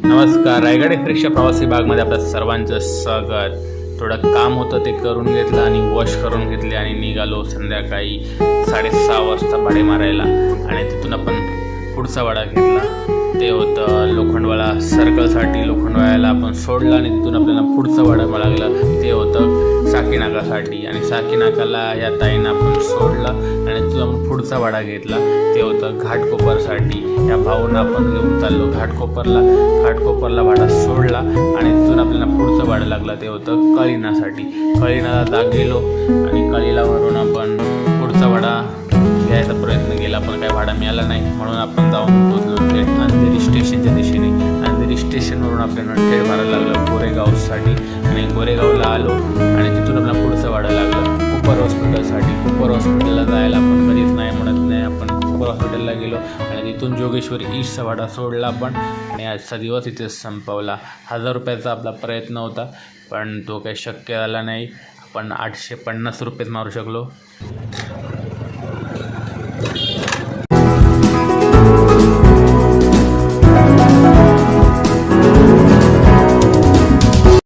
नमस्कार. रायगड एक्सप्रेसच्या प्रवासी भागमध्ये आपल्या सर्वांचं स्वागत. थोडं काम होतं ते करून घेतलं आणि वॉश करून घेतले आणि निघालो संध्याकाळी 6:30 वाजता भाडे मारायला. आणि तिथून आपण पुढचा वाडा घेतला, ते होतं लोखंडवाडा सर्कलसाठी. लोखंडवाड्याला आपण सोडलं आणि तिथून आपल्याला पुढचा वाडा लागला, ते होतं साकीनाकासाठी. आणि साकीनाकाला या ताईनं आपण सोडलं आणि तिथून आपण पुढचा वाडा घेतला, ते होतं घाटकोपरसाठी. या भाऊंना आपण घेऊन चाललो घाटकोपरला भाडा सोडला आणि तिथून आपल्याला पुढचं भाडं लागलं, ते होतं कळीणासाठी. कळीणाला गेलो आणि कळीलावरून आपण पुढचा भाडा घ्यायचा प्रयत्न केला, पण काही भाडा मिळाला नाही. म्हणून आपण जाऊन पोचलो थेट अंधेरी स्टेशनच्या दिशेने. अंधेरी स्टेशनवरून आपल्याला थेट भाडं लागलं गोरेगावसाठी. आणि गोरेगावला आलो आणि तिथून आपल्याला पुढचं भाडं लागलं कुपर हॉस्पिटलसाठी. कुपर हॉस्पिटलला जायला आपण कधीच नाही म्हणत नाही. आपण कुपर हॉस्पिटलला गेलो आणि तिथून जोगेश्वरी ईस्टचा भाडा सोडला आपण आणि आजचा दिवस इथेच संपवला. 1000 रुपयाचा आपला प्रयत्न होता, पण तो काही शक्य झाला नाही. आपण 850 रुपयेच मारू शकलो.